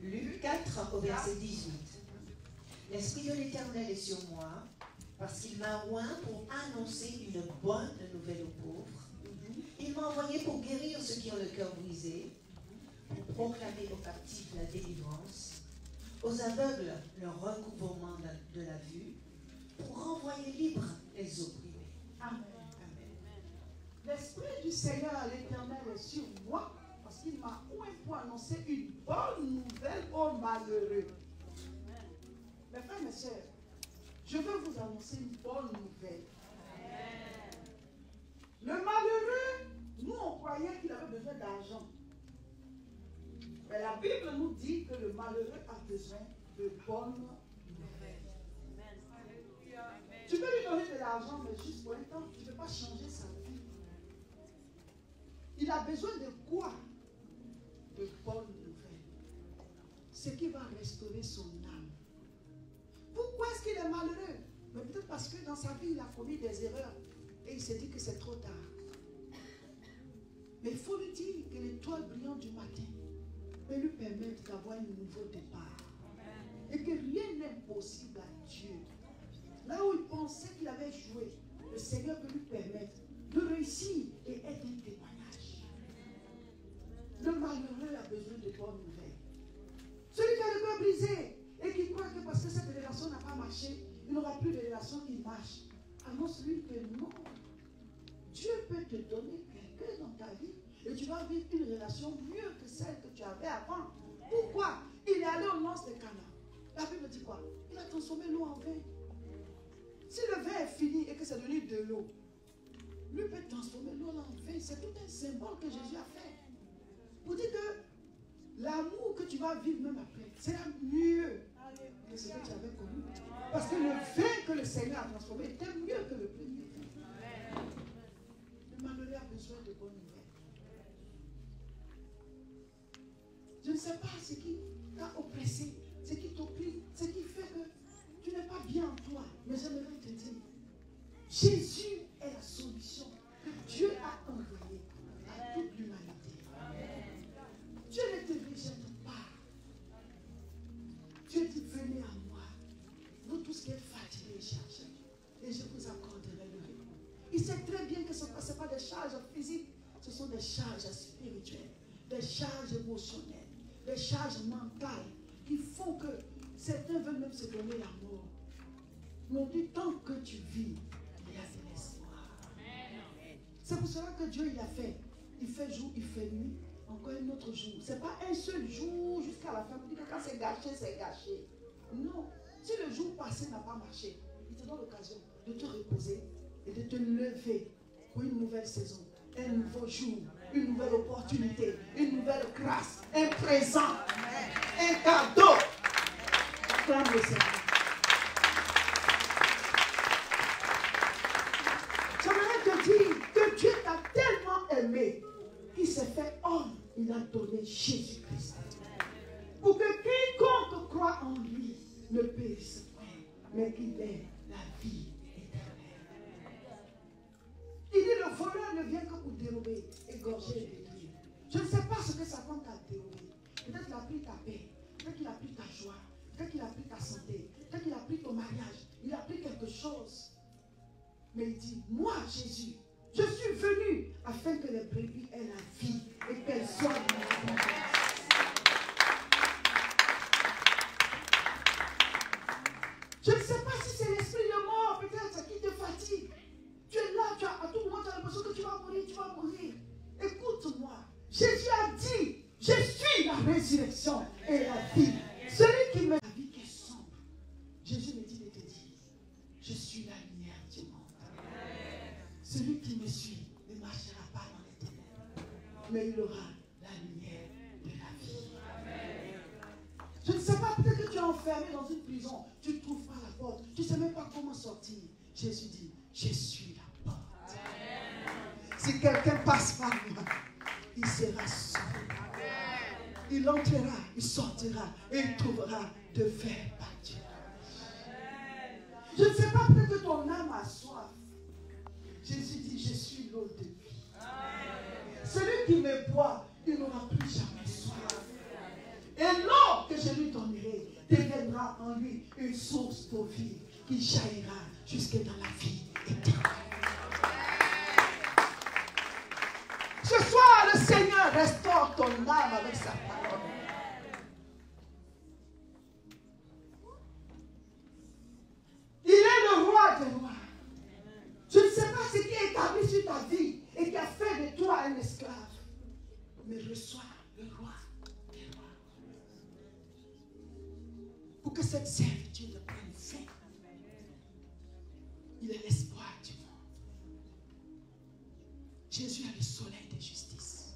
Luc 4 au verset 18. L'Esprit de l'Éternel est sur moi, parce qu'il m'a oint pour annoncer une bonne nouvelle aux pauvres. Il m'a envoyé pour guérir ceux qui ont le cœur brisé, pour proclamer aux captifs la délivrance, aux aveugles le recouvrement de la vue, pour renvoyer libres les opprimés. Amen. L'Esprit du Seigneur, l'Éternel, est sur moi, parce qu'il m'a oint pour annoncer une bonne nouvelle aux malheureux. Mes frères, mes sœurs, je veux vous annoncer une bonne nouvelle. Le malheureux, nous on croyait qu'il avait besoin d'argent. Mais la Bible nous dit que le malheureux a besoin de bonnes nouvelles. Tu peux lui donner de l'argent, mais juste pour un temps, tu ne peux pas changer sa vie. Il a besoin de quoi? De bonnes nouvelles. Ce qui va restaurer son âme. Pourquoi est-ce qu'il est malheureux? Mais peut-être parce que dans sa vie, il a commis des erreurs. Et il s'est dit que c'est trop tard. Mais il faut lui dire que l'étoile brillante du matin peut lui permettre d'avoir un nouveau départ. Et que rien n'est impossible à Dieu. Là où il pensait qu'il avait joué, le Seigneur peut lui permettre de réussir et être un témoignage. Le malheureux a besoin de bonnes nouvelles. Celui qui a le cœur brisé et qui croit que parce que cette relation n'a pas marché, il n'aura plus de relation qui marche. Annonce-lui que non. Dieu peut te donner quelqu'un dans ta vie et tu vas vivre une relation mieux que celle que tu avais avant. Pourquoi? Il est allé au Nord de Cana. La Bible dit quoi? Il a transformé l'eau en vin. Si le vin est fini et que c'est devenu de l'eau, lui peut transformer l'eau en vin. C'est tout un symbole que Jésus a fait. Pour dire que l'amour que tu vas vivre même après sera mieux que ce que tu avais connu. Parce que le vin que le Seigneur a transformé était mieux que le premier vin. Le malheureux a besoin de bonnes nouvelles. Je ne sais pas ce qui t'a oppressé, ce qui t'opprime, ce qui fait que tu n'es pas bien en toi. Mais j'aimerais te dire, Jésus est la solution que Dieu a envoyée à toute l'humanité. Dieu ne te rejette pas. Dieu dit, venez à moi. Vous tous qui êtes fatigués et chargés, et je vous accorderai le repos. Il sait très bien que ce n'est pas des charges physiques, ce sont des charges spirituelles, des charges émotionnelles, des charges mentales qui font que certains veulent même se donner la mort. Mais on dit, tant que tu vis, il y a de l'espoir. C'est pour cela que Dieu il a fait. Il fait jour, il fait nuit, encore un autre jour. Ce n'est pas un seul jour jusqu'à la fin. On dit que quand c'est gâché, c'est gâché. Non. Si le jour passé n'a pas marché, il te donne l'occasion de te reposer et de te lever pour une nouvelle saison, un nouveau jour, une nouvelle opportunité, une nouvelle grâce, un présent, un cadeau. Acclame le Seigneur. J'aimerais te dire que Dieu t'a tellement aimé qu'il s'est fait homme. Il a donné Jésus-Christ. Pour que quiconque croit en lui ne périsse point, mais qu'il ait la vie éternelle. Il dit le voleur ne vient que pour dérober, égorger et détruire. Je ne sais pas ce que Satan t'a dérobé. Peut-être qu'il a pris ta paix, peut-être qu'il a pris ta joie, peut-être qu'il a pris ta santé, peut-être qu'il a pris ton mariage, il a pris quelque chose. Mais il dit, moi Jésus, je suis venu afin que les brebis aient la vie et qu'elles soient libres. Je ne sais pas si c'est l'esprit de mort, peut-être, qui te fatigue. Tu es là, à tout moment, tu as l'impression que tu vas mourir, tu vas mourir. Écoute-moi, Jésus a dit, je suis la résurrection et la vie. Celui qui me... La vie qui est sombre, Jésus me dit de te dire, je suis la lumière du monde. Celui qui me suit ne marchera pas dans les ténèbres, mais il aura la lumière de la vie. Je ne sais pas, peut-être que tu es enfermé dans une prison, tu ne trouves pas la porte, tu ne sais même pas comment sortir. Jésus dit, je suis la porte. Si quelqu'un passe par moi, il sera sauvé. Il entrera, il sortira et il trouvera de verts pâturages. Je ne sais pas, peut-être que ton âme a soif. Jésus dit, je suis l'eau de vie. Celui qui me boit, il n'aura plus jamais soif. Et l'eau que aura en lui une source d'eau vive qui jaillira jusque dans la vie éternelle. Ce soir, le Seigneur restaure ton âme avec sa parole. Il est le roi des rois. Je ne sais pas ce qui est établi sur ta vie et qui a fait de toi un esclave. Mais reçois le roi des rois. Pour que cette servitude prenne fin. Il est l'espoir du monde. Jésus est le soleil de justice.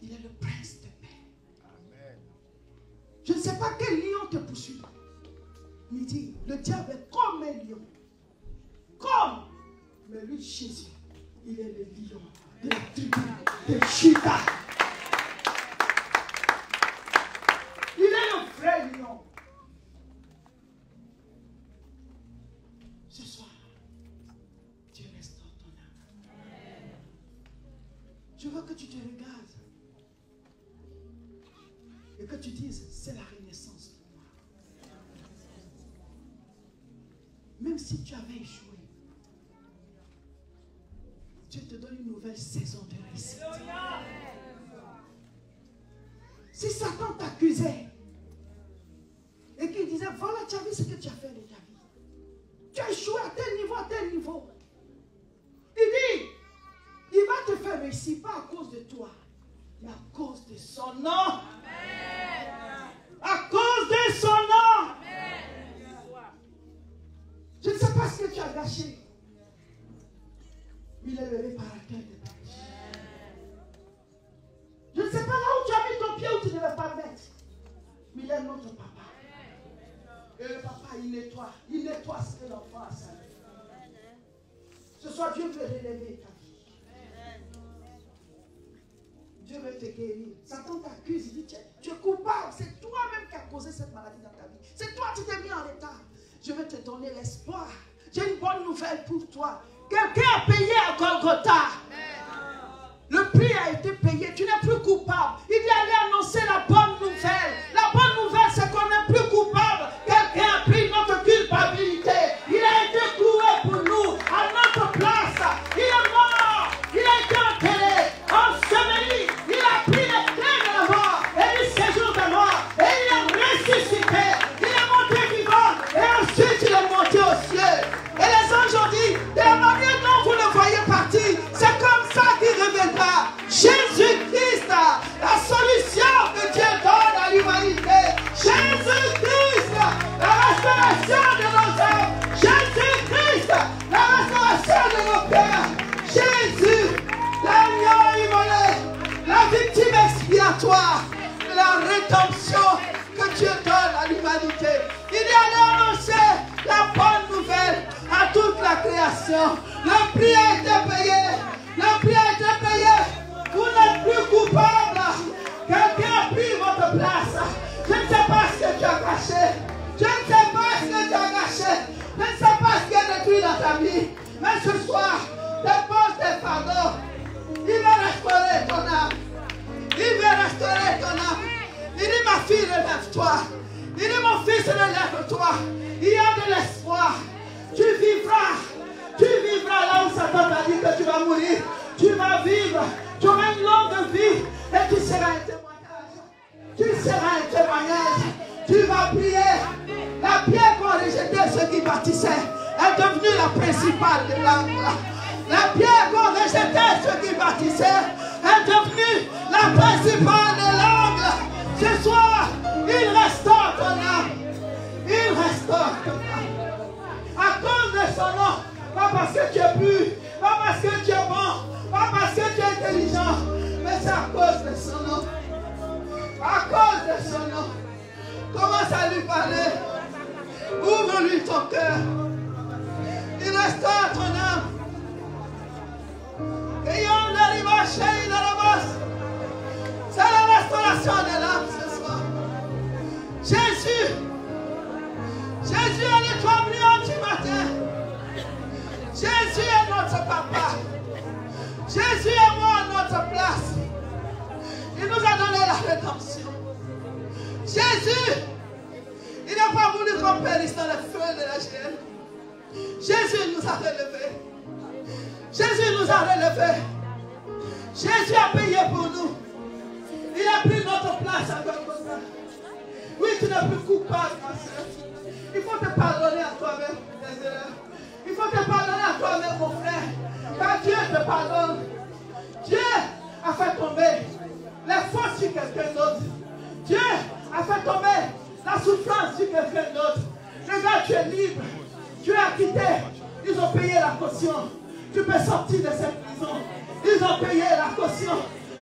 Il est le prince de paix. Amen. Je ne sais pas quel lion te poursuit. Il dit, le diable est comme un lion. Comme. Mais lui, Jésus, il est le lion de la tribu de Juda. Il est le vrai lion. Ce soir, Dieu restaure ton âme. Je veux que tu te regardes et que tu dises, c'est la renaissance pour moi. Même si tu avais échoué, Dieu te donne une nouvelle saison de réussite. Si Satan t'accusait et qu'il disait, voilà, tu as vu ce que tu as fait de ta vie. Tu as échoué à tel niveau, à tel niveau. Il dit, il va te faire réussir, pas à cause de toi, mais à cause de son nom. Amen. À cause de son nom. Amen. Je ne sais pas ce que tu as gâché. Il est le réparateur de ta vie. Je ne sais pas là où tu as mis ton pied, où tu ne devais pas mettre. Mais il est notre papa. Et le papa, il nettoie ce que l'enfant a sali. Ce soir, Dieu veut relever ta vie. Dieu veut te guérir. Satan t'accuse, il dit, tu es coupable. C'est toi-même qui as causé cette maladie dans ta vie. C'est toi qui t'es mis en retard. Je vais te donner l'espoir. J'ai une bonne nouvelle pour toi. Quelqu'un a payé à Golgotha. Le prix a été payé. Tu n'es plus coupable. Il dit aller annoncer la bonne nouvelle. La bonne nouvelle, c'est qu'on n'est plus coupable. Quelqu'un a pris notre culpabilité. Il a été cloué pour nous, à notre place. Il est mort. Il a été enterré, enseveli. Il a pris les clés de la mort et du séjour de mort. Et il est ressuscité. Il est monté vivant. Et ensuite, il est monté aux cieux. Et les anges ont dit, de la manière dont vous le voyez partir, c'est comme ça qu'il reviendra. Jésus-Christ, la solution que Dieu donne à l'humanité. Jésus-Christ, la restauration de nos âmes. Jésus-Christ, la restauration de nos cœurs. Jésus, l'agneau immolé, la victime expiatoire, la rédemption que Dieu donne à l'humanité. Il y a annoncé la bonne nouvelle à toute la création. Le prix a été payé. Le prix a été payé. Vous n'êtes plus coupable. Quelqu'un a pris votre place. Je ne sais pas ce que tu as caché. Je ne sais pas ce que tu as gâché. Je ne sais pas ce qui est détruit dans ta vie. Mais ce soir, dépose tes fardeaux. Il va restaurer ton âme. Il va restaurer ton âme. Il dit, ma fille, relève-toi. Il dit, mon fils, relève-toi. Il y a de l'espoir. Tu vivras là où Satan t'a dit que tu vas mourir. Tu vas vivre. Tu auras une longue vie et tu seras un témoignage. Tu seras un témoignage. Tu vas prier. La pierre qu'ont rejeté ceux qui bâtissaient est devenue la principale de l'angle. La pierre qu'ont rejeté ceux qui bâtissaient est devenue la principale de l'angle. Ce soir, il restaure ton âme. Il restaure ton âme. À cause de son nom. Pas parce que tu es pur. Pas parce que tu es bon. Pas parce que tu es intelligent. Mais c'est à cause de son nom. À cause de son nom. Commence à lui parler. Ouvre-lui ton cœur. Il restaure ton âme. Et on arrive à chérir dans la masse. C'est la restauration de l'âme ce soir. Jésus est l'étoile brillante du matin. Jésus est notre papa. Jésus est mort à notre place. Il nous a donné la rédemption. Jésus qu'on périsse dans le feu de la chaîne. Jésus nous a relevés. Jésus nous a relevés. Jésus a payé pour nous. Il a pris notre place à Golgotha. Oui, tu n'es plus coupable, ma soeur. Il faut te pardonner à toi-même tes erreurs. Il faut te pardonner à toi-même, mon frère. Car Dieu te pardonne. Dieu a fait tomber les fautes sur quelqu'un d'autre. Dieu a fait tomber la souffrance sur quelqu'un d'autre. Regarde, tu es libre. Dieu a quitté. Ils ont payé la caution. Tu peux sortir de cette prison. Ils ont payé la caution.